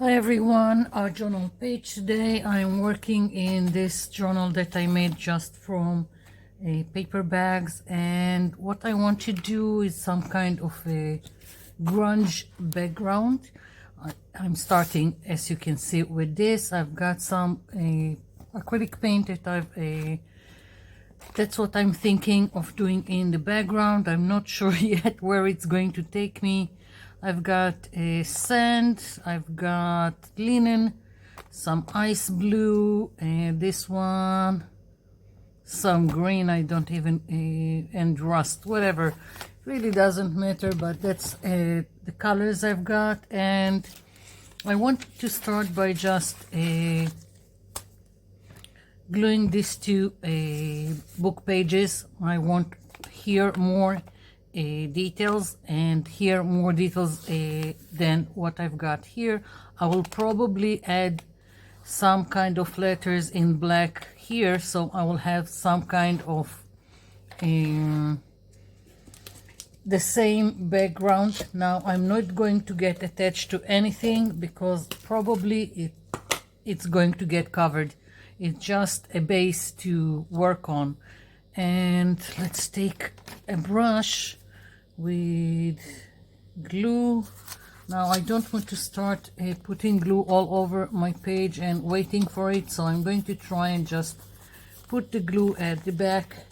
Hi everyone, our journal page today. I'm working in this journal that I made just from paper bags, and what I want to do is some kind of a grunge background. I'm starting, as you can see, with this. I've got some acrylic paint that that's what I'm thinking of doing in the background. I'm not sure yet where it's going to take me. I've got sand, I've got linen, some ice blue, and this one, some green, I don't even, and rust, whatever. Really doesn't matter, but that's the colors I've got. And I want to start by just gluing these two book pages. I want here more details, and here more details than what I've got here. I will probably add some kind of letters in black here, so I will have some kind of the same background. Now I'm not going to get attached to anything because probably it's going to get covered. It's just a base to work on. And let's take a brush with glue. Now I don't want to start putting glue all over my page and waiting for it, so I'm going to try and just put the glue at the back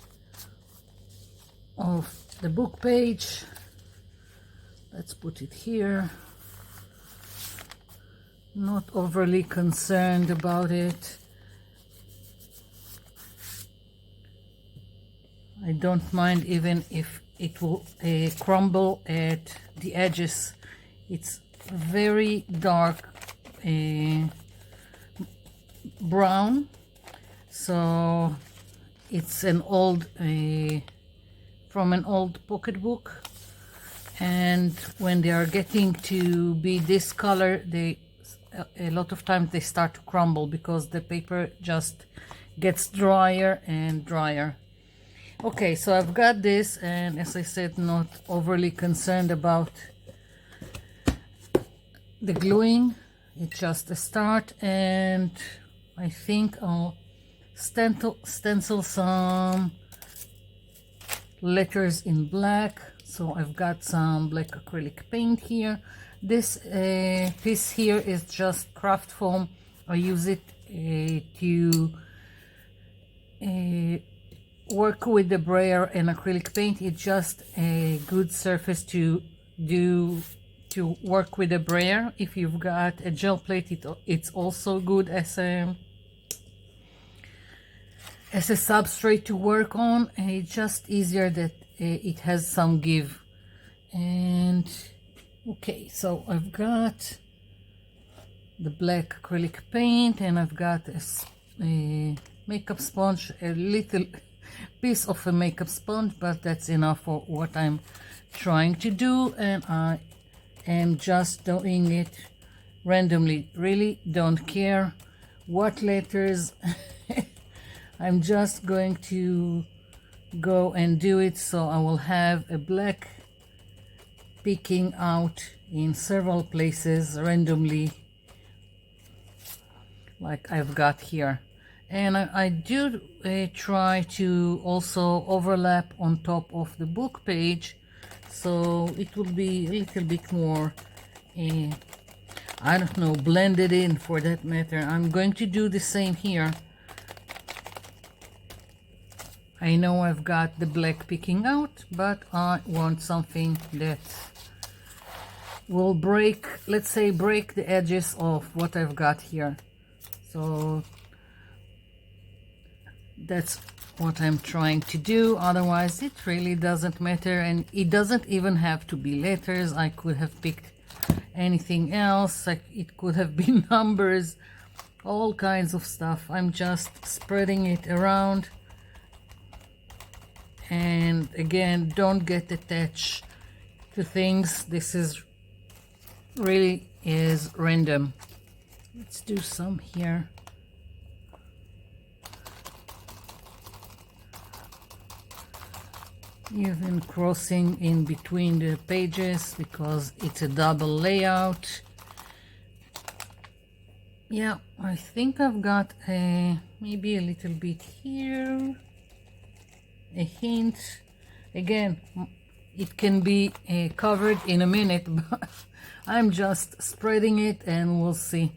of the book page. Let's put it here. Not overly concerned about it. I don't mind even if it will crumble at the edges. It's very dark brown, so it's an old from an old pocketbook, and when they are getting to be this color, a lot of times they start to crumble because the paper just gets drier and drier. Okay, so I've got this, and as I said, not overly concerned about the gluing. It's just a start, and I think I'll stencil some letters in black. So I've got some black acrylic paint here. This piece here is just craft foam. I use it to work with the brayer and acrylic paint. It's just a good surface to work with the brayer. If you've got a gel plate, it's also good as a substrate to work on. It's just easier that it has some give. And okay, so I've got the black acrylic paint, and I've got a makeup sponge, a little piece of a makeup sponge, but that's enough for what I'm trying to do, and I am just doing it randomly. Really don't care what letters. I'm just going to go and do it, so I will have a black peeking out in several places randomly, like I've got here. And I do try to also overlap on top of the book page, so it will be a little bit more, I don't know, blended in for that matter. I'm going to do the same here. I know I've got the black peeking out, but I want something that will break, let's say, break the edges of what I've got here. So that's what I'm trying to do. Otherwise it really doesn't matter, and it doesn't even have to be letters. I could have picked anything else. It could have been numbers, all kinds of stuff. I'm just spreading it around, and again, don't get attached to things. This is really is random. Let's do some here. Even crossing in between the pages because it's a double layout. Yeah, I think I've got maybe a little bit here, a hint. Again, it can be covered in a minute, but I'm just spreading it and we'll see.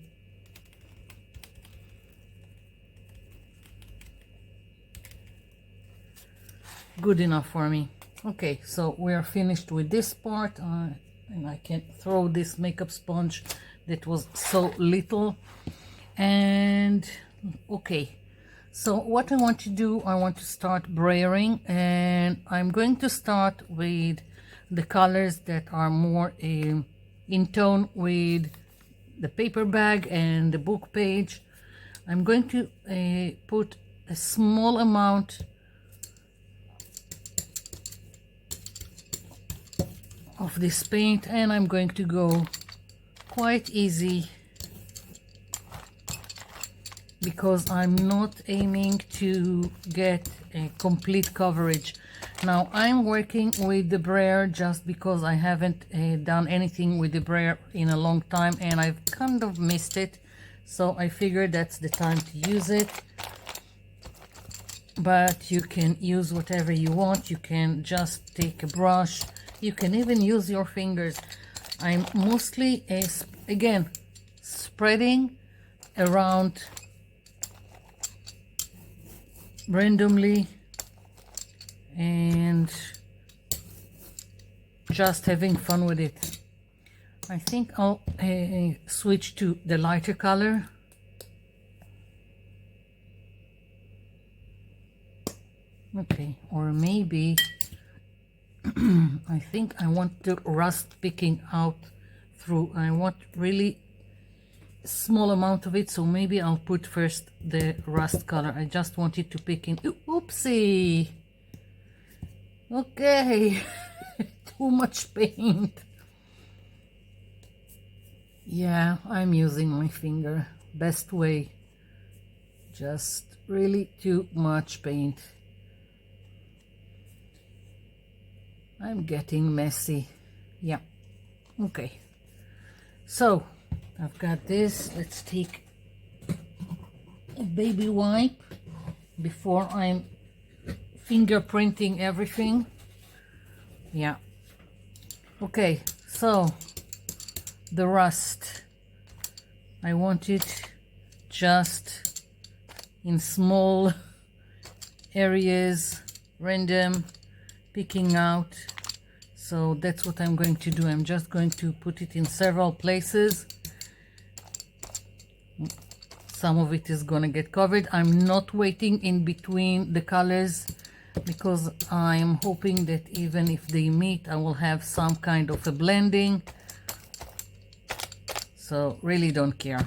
Good enough for me. Okay, so we are finished with this part, and I can throw this makeup sponge that was so little. And okay, so what I want to do, I want to start brayering, and I'm going to start with the colors that are more in tone with the paper bag and the book page. I'm going to put a small amount of this paint, and I'm going to go quite easy because I'm not aiming to get a complete coverage. Now I'm working with the brayer just because I haven't done anything with the brayer in a long time and I've kind of missed it, so I figured that's the time to use it. But you can use whatever you want. You can just take a brush, you can even use your fingers. I'm mostly again spreading around randomly and just having fun with it. I think I'll switch to the lighter color. Okay, or maybe I think I want the rust picking out through. I want really small amount of it, so maybe I'll put first the rust color. I just want it to pick in. Oopsie. Okay. Too much paint. Yeah, I'm using my finger. Best way. Just really too much paint. I'm getting messy. Yeah. Okay. So I've got this. Let's take a baby wipe before I'm fingerprinting everything. Yeah. Okay, so the rust, I want it just in small areas, random, picking out. So that's what I'm going to do. I'm just going to put it in several places. Some of it is gonna get covered. I'm not waiting in between the colors because I'm hoping that even if they meet, I will have some kind of a blending. So really don't care.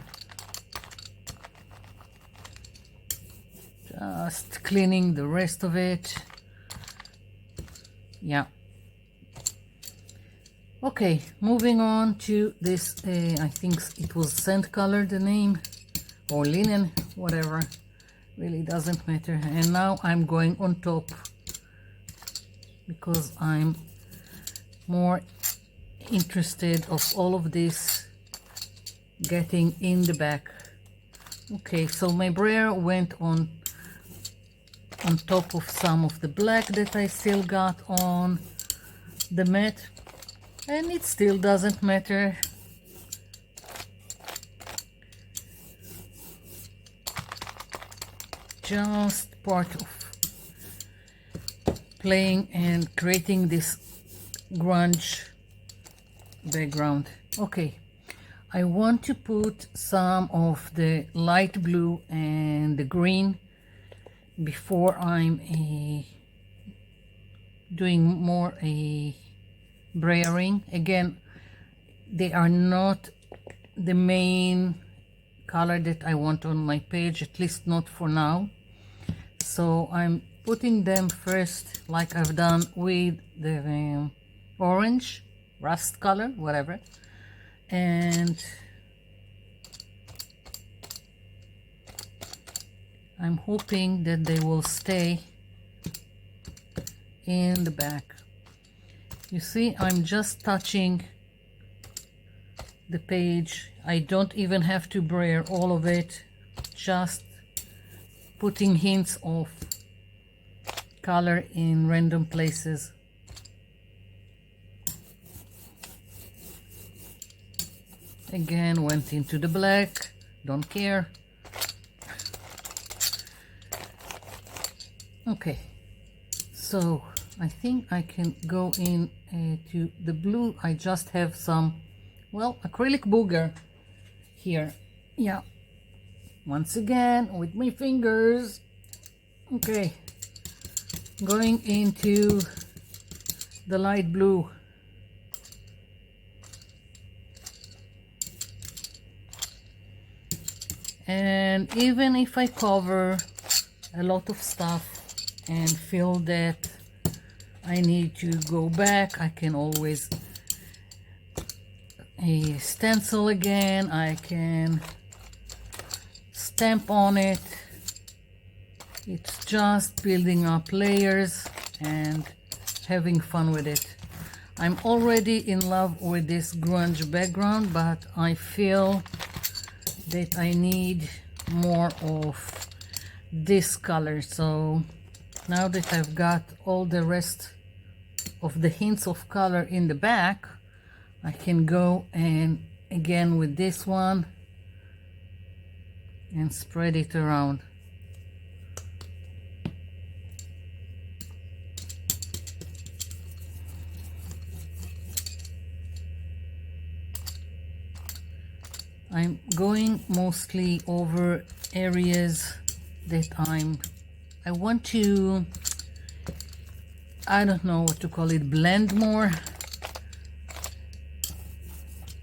Just cleaning the rest of it. Yeah. Okay, moving on to this, I think it was sand color, the name, or linen, whatever, really doesn't matter. And now I'm going on top because I'm more interested of all of this getting in the back. Okay, so my brayer went on top of some of the black that I still got on the mat, and it still doesn't matter. Just part of playing and creating this grunge background. Okay, I want to put some of the light blue and the green before I'm doing more brayering. Again, they are not the main color that I want on my page, at least not for now. So I'm putting them first like I've done with the orange, rust color, whatever. And I'm hoping that they will stay in the back. You see, I'm just touching the page. I don't even have to brayer all of it, just putting hints of color in random places. Again, went into the black, don't care. Okay, so I think I can go in to the blue. I just have some, well, acrylic booger here. Yeah, once again with my fingers. Okay, going into the light blue. And even if I cover a lot of stuff and feel that I need to go back, I can always a stencil again. I can stamp on it. It's just building up layers and having fun with it. I'm already in love with this grunge background, but I feel that I need more of this color. So now that I've got all the rest of the hints of color in the back, I can go and again with this one and spread it around. I'm going mostly over areas that I want to, I don't know what to call it, blend more,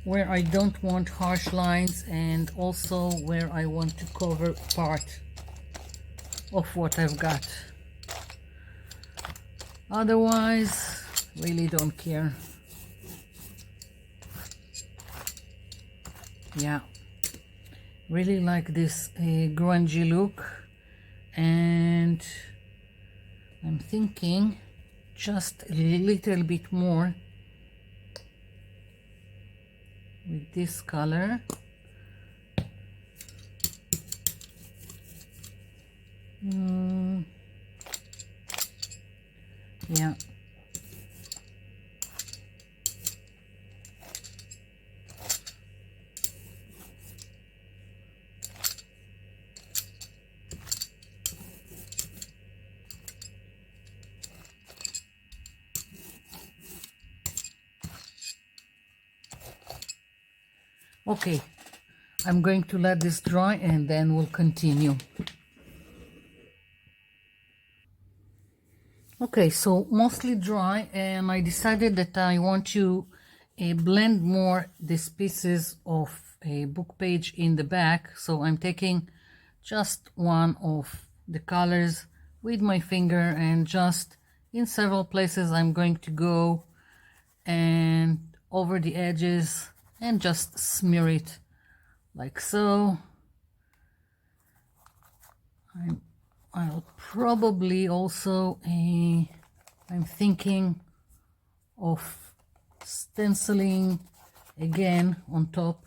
where I don't want harsh lines, and also where I want to cover part of what I've got. Otherwise, really don't care. Yeah, really like this grungy look, and I'm thinking just a little bit more with this color. Yeah. Okay, I'm going to let this dry and then we'll continue. Okay, so mostly dry, and I decided that I want to blend more these pieces of a book page in the back. So I'm taking just one of the colors with my finger, and just in several places I'm going to go and over the edges and just smear it like so. I'll probably also I'm thinking of stenciling again on top.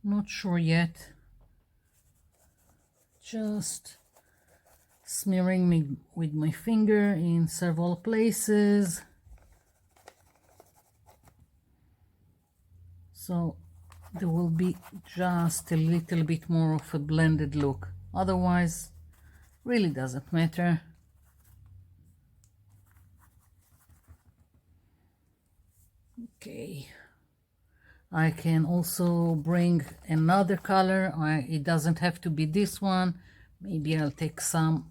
Not sure yet. Just smearing me with my finger in several places. So there will be just a little bit more of a blended look. Otherwise, really doesn't matter. Okay. I can also bring another color. It doesn't have to be this one. Maybe I'll take a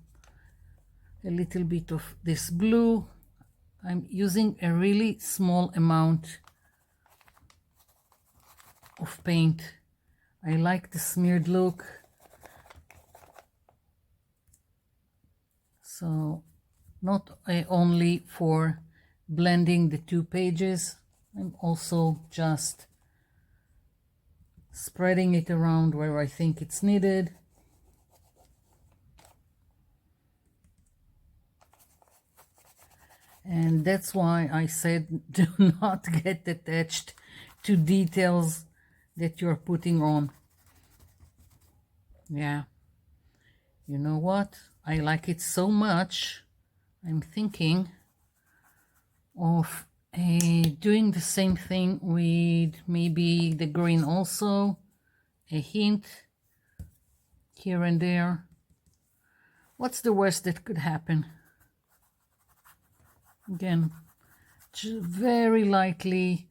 little bit of this blue. I'm using a really small amount of paint. I like the smeared look. So not only for blending the two pages, I'm also just spreading it around where I think it's needed. And that's why I said do not get attached to details that you're putting on. Yeah, you know what? I like it so much. I'm thinking of doing the same thing with maybe the green also, a hint here and there. What's the worst that could happen? Again, just very lightly.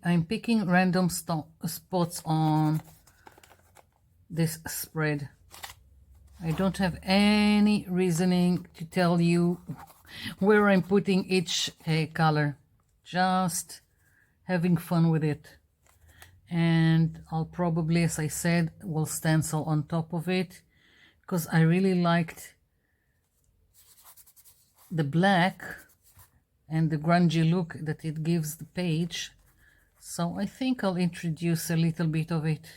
I'm picking random spots on this spread. I don't have any reasoning to tell you where I'm putting each color. Just having fun with it. And I'll probably, as I said, will stencil on top of it because I really liked the black and the grungy look that it gives the page. So I think I'll introduce a little bit of it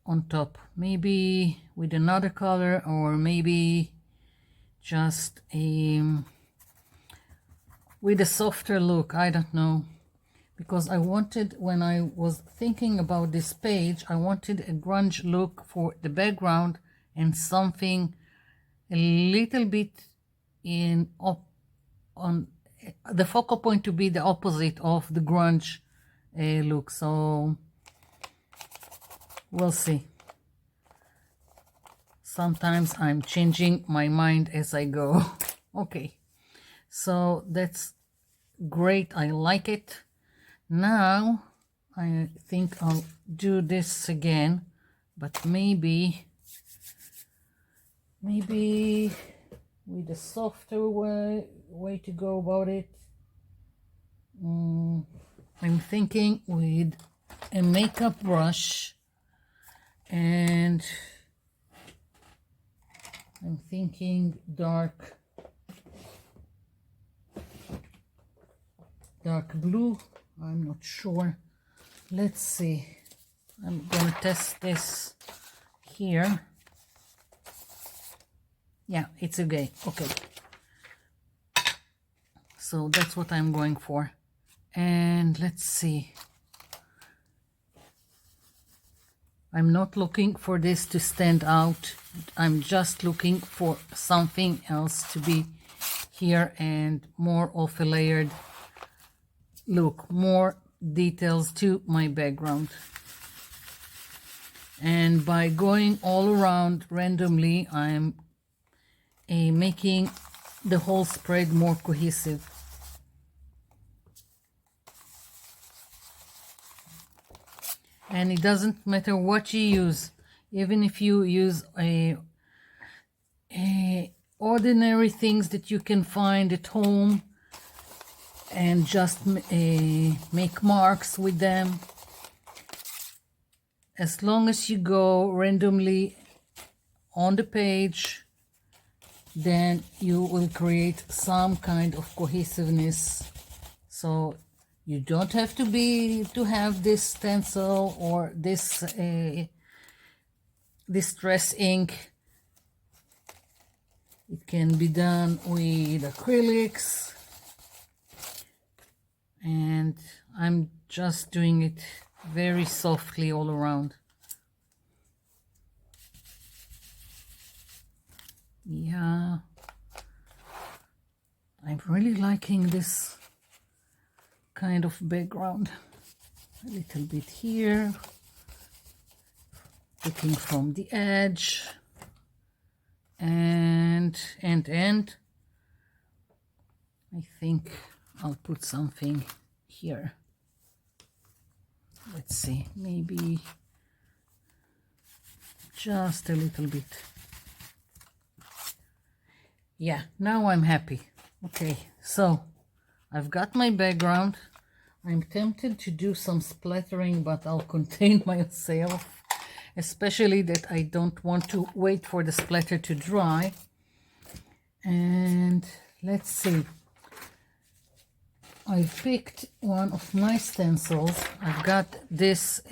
on top, maybe with another color, or maybe just with a softer look. I don't know, because I wanted, when I was thinking about this page, I wanted a grunge look for the background and something a little bit on the focal point to be the opposite of the grunge look. So we'll see. Sometimes I'm changing my mind as I go. Okay, so that's great. I like it. Now I think I'll do this again, but maybe with a softer way to go about it. I'm thinking with a makeup brush, and I'm thinking dark blue. I'm not sure. Let's see. I'm gonna test this here. Yeah, it's okay. Okay. So that's what I'm going for. And let's see. I'm not looking for this to stand out. I'm just looking for something else to be here and more of a layered look, more details to my background. And by going all around randomly, I'm making the whole spread more cohesive. And it doesn't matter what you use, even if you use ordinary things that you can find at home and just make marks with them. As long as you go randomly on the page, then you will create some kind of cohesiveness. So you don't have to have this stencil or this distress ink. It can be done with acrylics, and I'm just doing it very softly all around. Yeah, I'm really liking this kind of background. A little bit here, picking from the edge, and I think I'll put something here. Let's see, maybe just a little bit. Yeah, now I'm happy. Okay, so I've got my background. I'm tempted to do some splattering, but I'll contain myself, especially that I don't want to wait for the splatter to dry. And let's see. I've picked one of my stencils. I've got this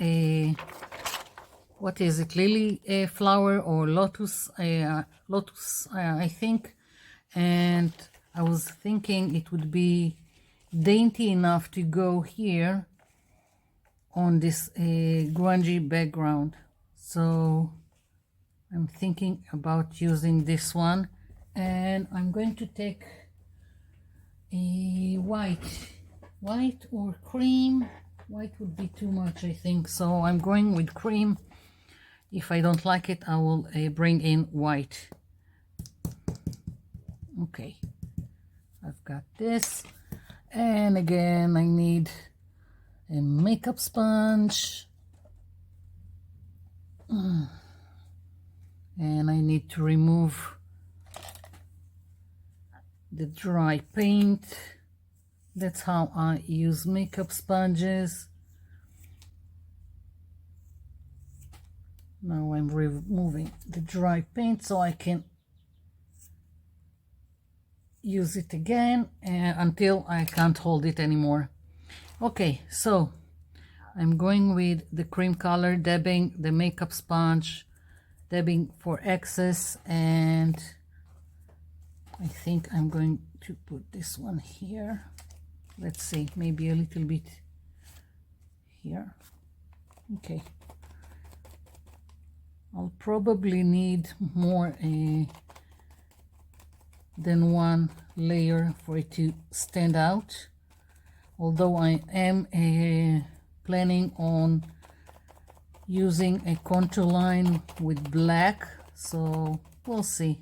what is it, lily flower or lotus, I think, and I was thinking it would be dainty enough to go here on this grungy background. So I'm thinking about using this one, and I'm going to take a white or cream. White would be too much, I think, so I'm going with cream. If I don't like it, I will bring in white. Okay, I've got this, and again I need a makeup sponge, and I need to remove the dry paint. That's how I use makeup sponges. Now I'm removing the dry paint so I can use it again until I can't hold it anymore. Okay, so I'm going with the cream color, dabbing the makeup sponge, dabbing for excess, and I think I'm going to put this one here. Let's see, maybe a little bit here. Okay, I'll probably need more than one layer for it to stand out, although I am planning on using a contour line with black, so we'll see.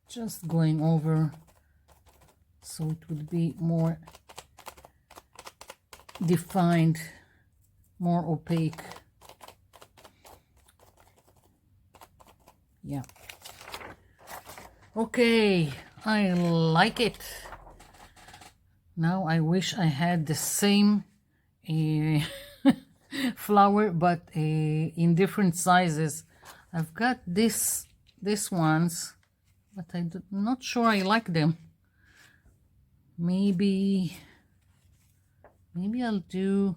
Just going over so it would be more defined, more opaque. Yeah. Okay, I like it. Now I wish I had the same flower, but in different sizes. I've got these ones, but I'm not sure I like them. Maybe I'll do,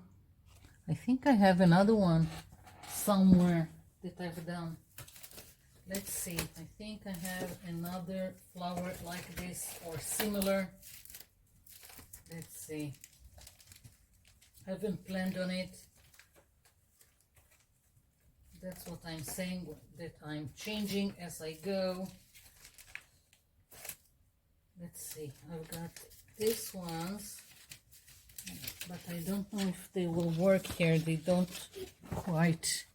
I think I have another one somewhere that I've done. Let's see, I think I have another flower like this or similar. Let's see, haven't planned on it. That's what I'm saying, that I'm changing as I go. Let's see, I've got these ones, but I don't know if they will work here. They don't quite.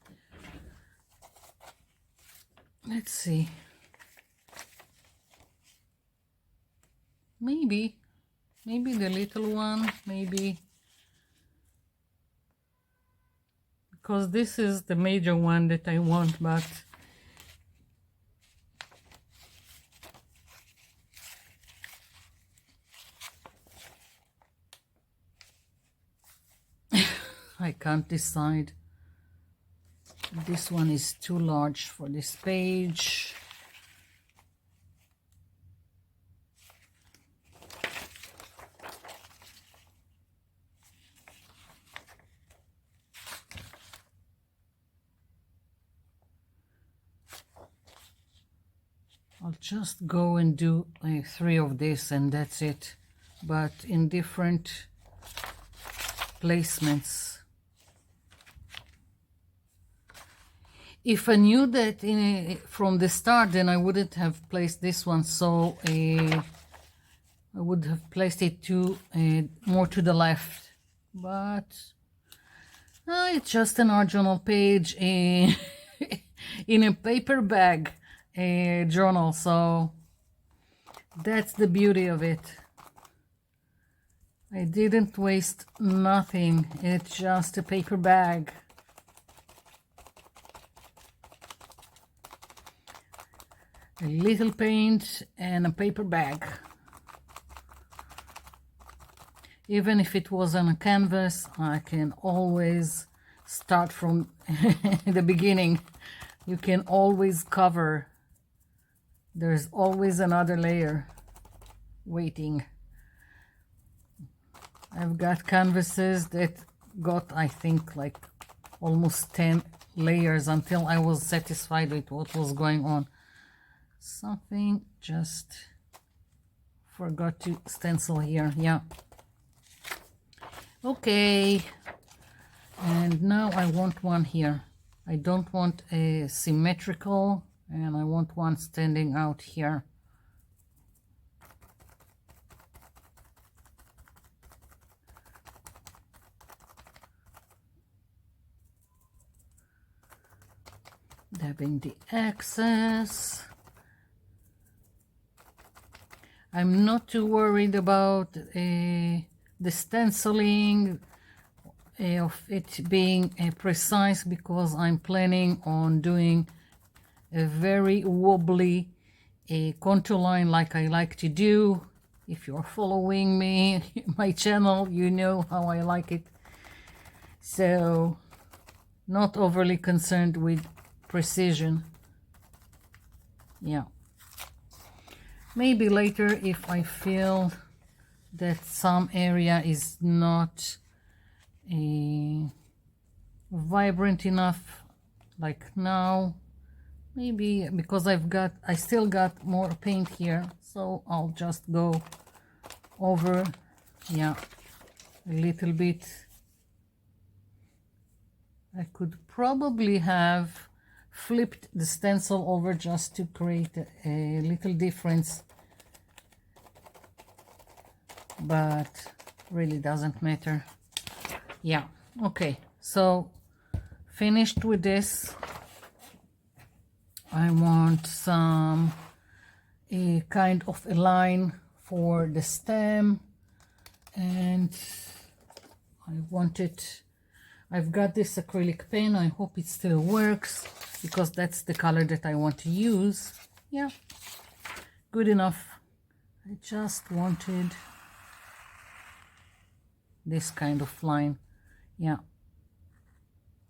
Let's see. Maybe the little one, maybe. Because this is the major one that I want, but I can't decide. This one is too large for this page. I'll just go and do 3 of this and that's it, but in different placements. If I knew that from the start, then I wouldn't have placed this one, so I would have placed it more to the left, but it's just an art journal page in a paper bag journal, so that's the beauty of it. I didn't waste nothing, it's just a paper bag. A little paint and a paper bag. Even if it was on a canvas, I can always start from the beginning. You can always cover. There's always another layer waiting. I've got canvases that got, I think, like almost 10 layers until I was satisfied with what was going on. Something just forgot to stencil here. Yeah. Okay. And now I want one here. I don't want a symmetrical, and I want one standing out here. Dabbing the excess. I'm not too worried about the stenciling of it being precise, because I'm planning on doing a very wobbly contour line like I like to do. If you're following me, my channel, you know how I like it. So not overly concerned with precision. Yeah. Maybe later, if I feel that some area is not vibrant enough, like now, maybe because I still got more paint here, so I'll just go over, yeah, a little bit. I could probably have flipped the stencil over just to create a little difference, but really doesn't matter. Yeah. Okay, so finished with this. I want some kind of a line for the stem, and I've got this acrylic pen. I hope it still works, because that's the color that I want to use. Yeah, good enough. I just wanted this kind of line. Yeah,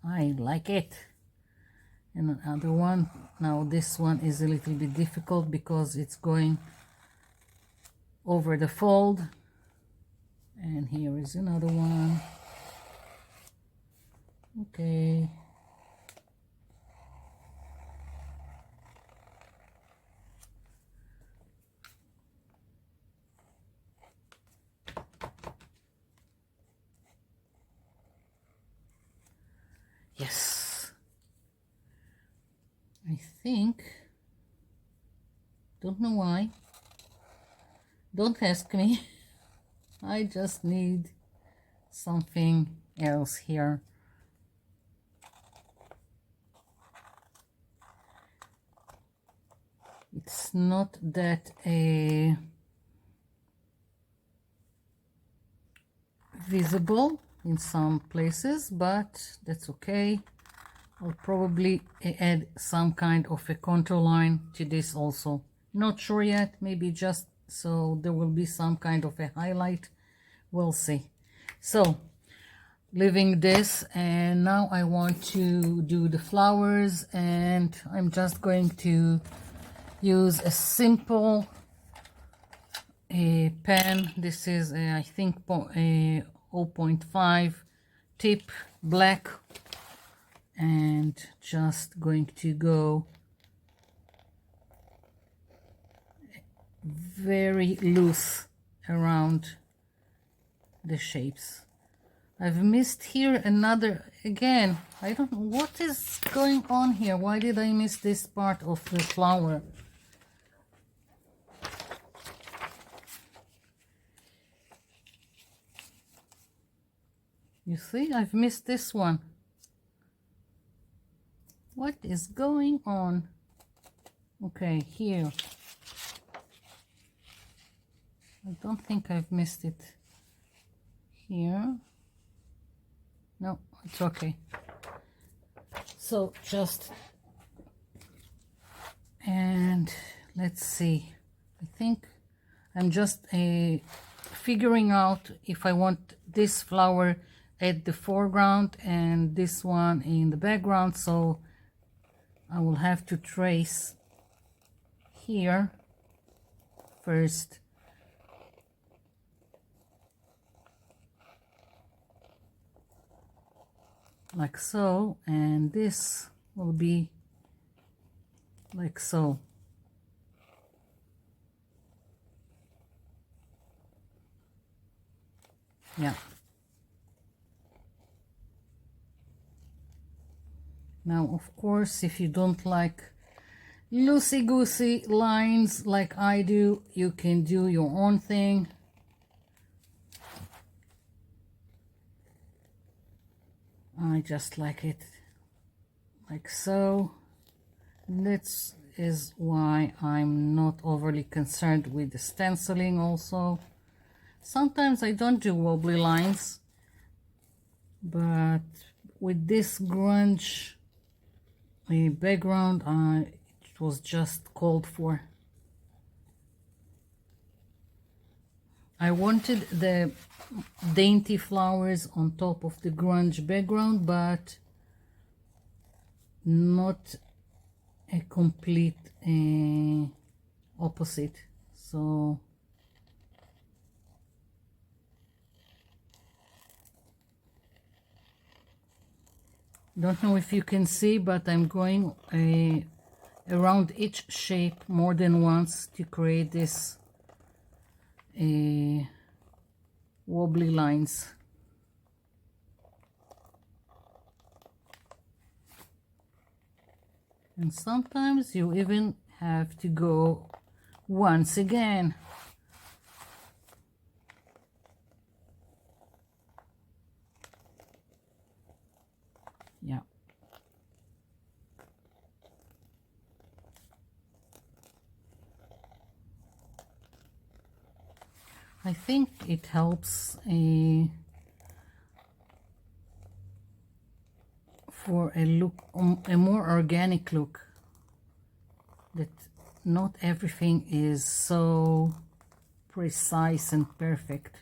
I like it. And another one. Now this one is a little bit difficult because it's going over the fold. And here is another one. Okay. Yes. I think, don't know why, don't ask me. I just need something else here. It's not that visible in some places, but that's okay. I'll probably add some kind of a contour line to this also. Not sure yet, maybe just so there will be some kind of a highlight. We'll see. So leaving this, and now I want to do the flowers, and I'm just going to use a simple pen. This is I think a 0.5 tip black, and just going to go very loose around the shapes. I've missed here another, again, I don't know what is going on here. Why did I miss this part of the flower? You see, I've missed this one. What is going on? Okay, here. I don't think I've missed it. Here. No, it's okay. So just, and let's see. I think I'm just figuring out if I want this flower at the foreground and this one in the background. So I will have to trace here first. Like so, and this will be like so. Yeah. Now, of course, if you don't like loosey-goosey lines like I do, you can do your own thing. I just like it like so. This is why I'm not overly concerned with the stenciling also. Sometimes I don't do wobbly lines, but with this grunge background, it was just called for. I wanted the dainty flowers on top of the grunge background, but not a complete opposite. So don't know if you can see, but I'm going around each shape more than once to create this wobbly lines. And sometimes you even have to go once again. Yeah. I think it helps for a look, a more organic look, that not everything is so precise and perfect.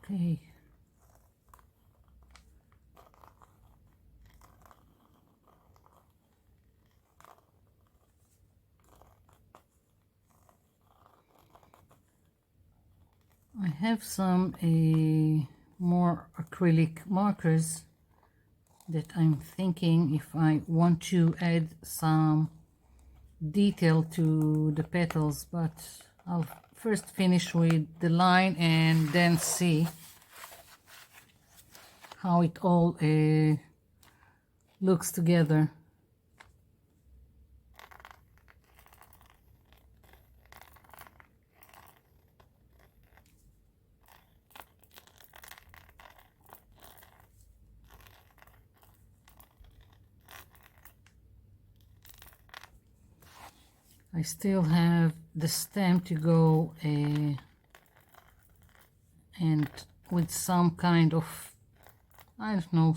Okay. I have some more acrylic markers that I'm thinking if I want to add some detail to the petals, but I'll first finish with the line and then see how it all looks together. I still have the stem to go and with some kind of, I don't know,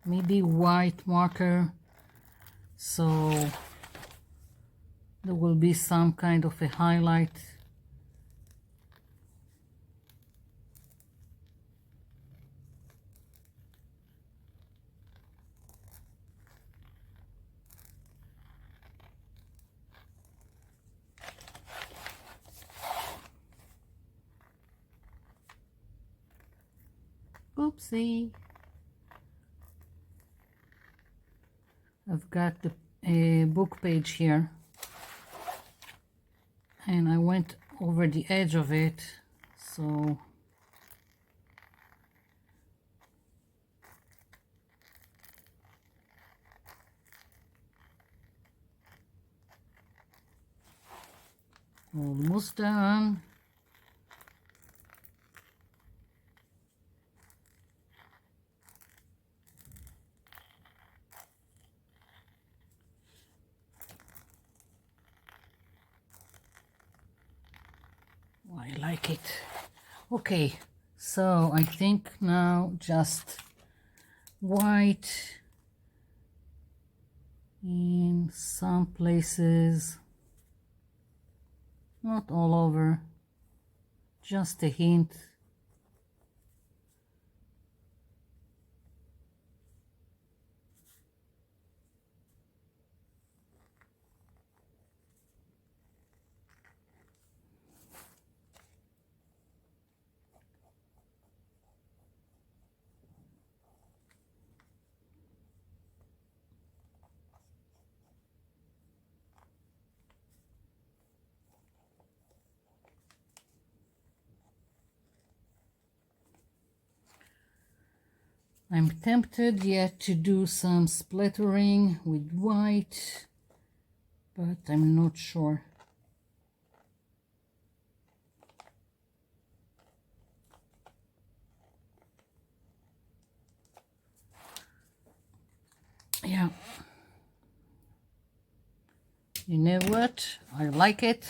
maybe white marker, so there will be some kind of a highlight. Oopsie. I've got the book page here, and I went over the edge of it, so almost done. I like it. Okay, so I think now just white in some places, not all over, just a hint. I'm tempted yet to do some splattering with white, but I'm not sure. Yeah. You know what? I like it.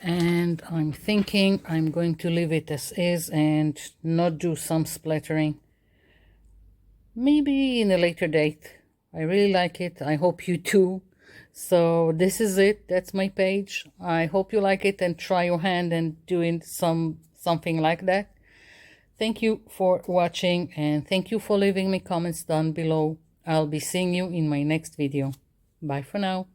And I'm thinking I'm going to leave it as is and not do some splattering. Maybe in a later date. I really like it. I hope you too. So this is it. That's my page. I hope you like it and try your hand and doing something like that. Thank you for watching and thank you for leaving me comments down below. I'll be seeing you in my next video. Bye for now.